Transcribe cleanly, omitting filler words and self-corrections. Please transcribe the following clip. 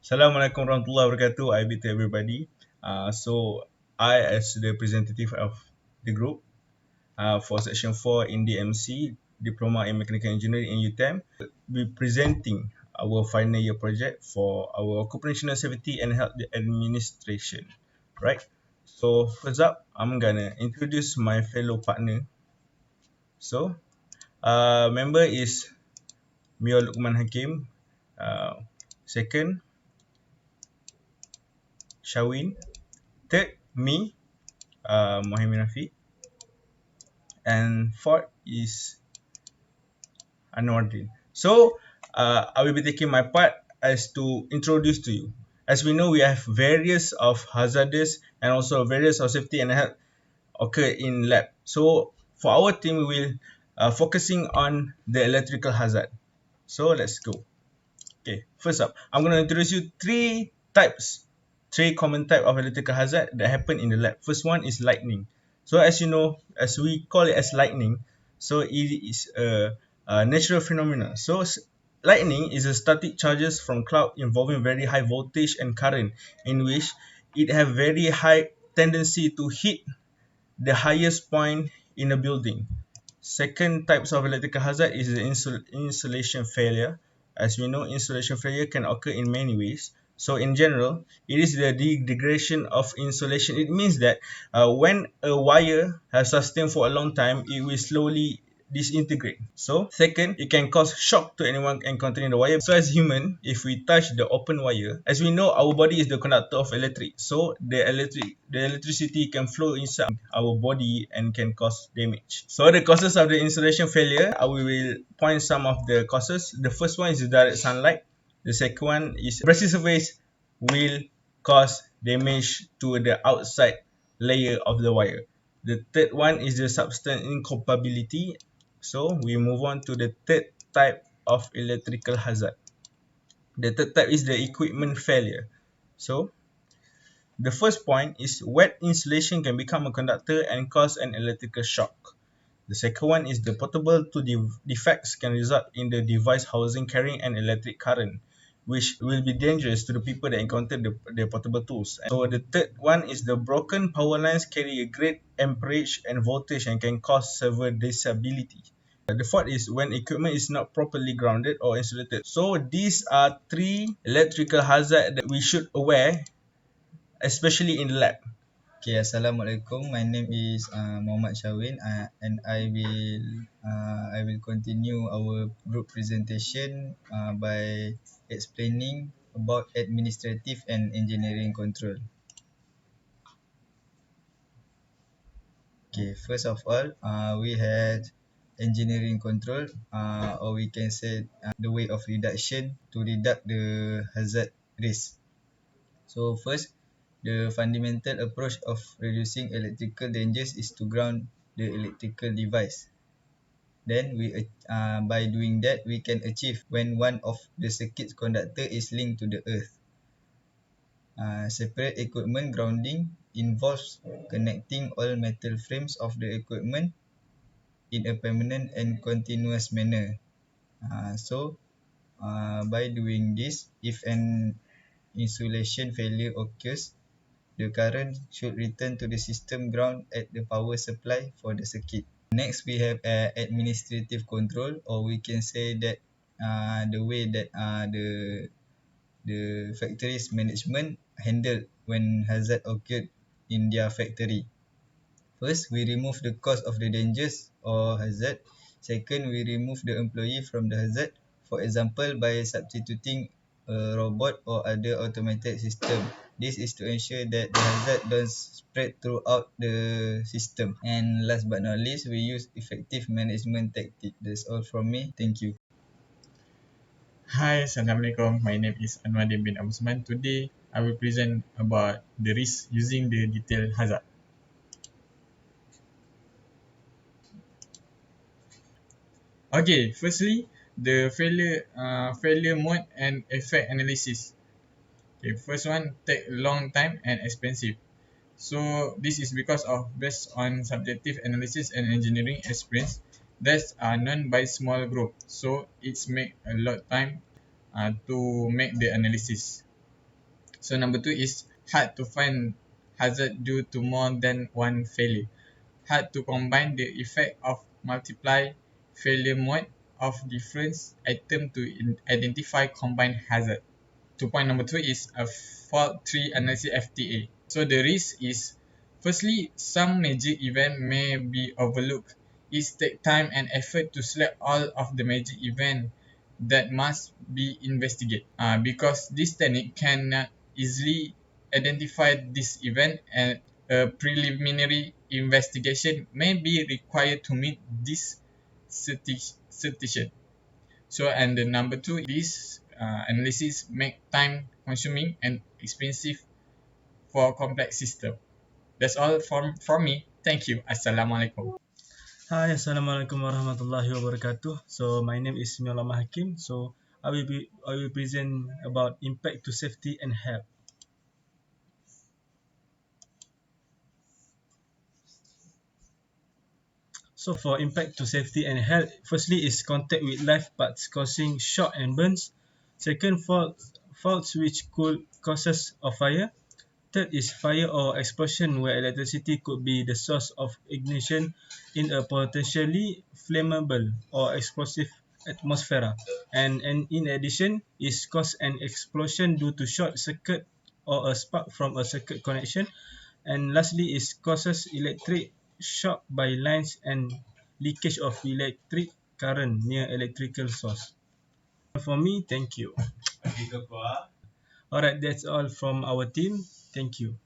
Assalamualaikum warahmatullahi wabarakatuh. I greet to everybody. I, as the representative of the group for Section 4 in DMC, Diploma in Mechanical Engineering in UTeM, be presenting our final year project for our Occupational Safety and Health Administration. Right? So, first up, I'm gonna introduce my fellow partner. So, member is Mio Lukman Hakim. Second, Shawin. Third, me, Mohamed Rafiq. And fourth is Anwardin. So I will be taking my part as to introduce to you. As we know, we have various of hazardous and also various of safety and health occur in lab. So for our team, we will focusing on the electrical hazard. So let's go. Okay, first up, I'm going to introduce you three common type of electrical hazard that happen in the lab. First one is lightning. So as you know, as we call it as lightning, so it is a natural phenomenon. So lightning is a static charges from cloud involving very high voltage and current, in which it have very high tendency to hit the highest point in a building. Second types of electrical hazard is the insulation failure. As we know, insulation failure can occur in many ways. So in general, it is the degradation of insulation. It means that when a wire has sustained for a long time, it will slowly disintegrate. So second, it can cause shock to anyone encountering the wire. So as human, if we touch the open wire, as we know, our body is the conductor of electric. So the electricity can flow inside our body and can cause damage. So the causes of the insulation failure, we will point some of the causes. The first one is the direct sunlight. The second one is abrasive surface will cause damage to the outside layer of the wire. The third one is the substance incompatibility. So we move on to the third type of electrical hazard. The third type is the equipment failure. So the first point is wet insulation can become a conductor and cause an electrical shock. The second one is the portable to defects can result in the device housing carrying an electric current, which will be dangerous to the people that encounter the portable tools. So the third one is the broken power lines carry a great amperage and voltage and can cause severe disability. The fourth is when equipment is not properly grounded or insulated. So these are three electrical hazards that we should aware, especially in the lab. Okay, Assalamualaikum. My name is Muhammad Shawin and I will continue our group presentation by explaining about administrative and engineering control. Okay, first of all, we had engineering control, or we can say the way of reduction to reduce the hazard risk. So first, the fundamental approach of reducing electrical dangers is to ground the electrical device. Then by doing that, we can achieve when one of the circuit conductor is linked to the earth. Separate equipment grounding involves connecting all metal frames of the equipment in a permanent and continuous manner. By doing this, if an insulation failure occurs, the current should return to the system ground at the power supply for the circuit. Next, we have administrative control, or we can say that the way that the factory's management handled when hazard occurred in their factory. First, we remove the cause of the dangers or hazard. Second, we remove the employee from the hazard. For example, by substituting a robot or other automated system. This is to ensure that the hazard don't spread throughout the system. And last but not least, we use effective management tactic. That's all from me. Thank you. Hi, Assalamualaikum. My name is Anwardin bin Abusman. Today, I will present about the risk using the detailed hazard. Okay, firstly, the failure mode and effect analysis. Okay, first one take long time and expensive. So this is because of based on subjective analysis and engineering experience that are known by small group. So it's make a lot time to make the analysis. So number two is hard to find hazard due to more than one failure. Hard to combine the effect of multiply failure mode of different item to identify combined hazard. To point number two is a fault tree analysis FTA. So the risk is, firstly, some major event may be overlooked. It takes time and effort to select all of the major event that must be investigated. Because this technique cannot easily identify this event, and a preliminary investigation may be required to meet this certification. So, and the number two, this analysis make time consuming and expensive for complex system. That's all from me. Thank you. Assalamualaikum. Hi, Assalamualaikum warahmatullahi wabarakatuh. So my name is Miolama Hakim. So I will present about impact to safety and health. So for impact to safety and health, firstly is contact with live parts causing shock and burns. Second, faults which could causes of fire. Third is fire or explosion where electricity could be the source of ignition in a potentially flammable or explosive atmosphere. And in addition is cause an explosion due to short circuit or a spark from a circuit connection. And lastly is causes electric shock by lines and leakage of electric current near electrical source. For me, thank you. Alright, that's all from our team. Thank you.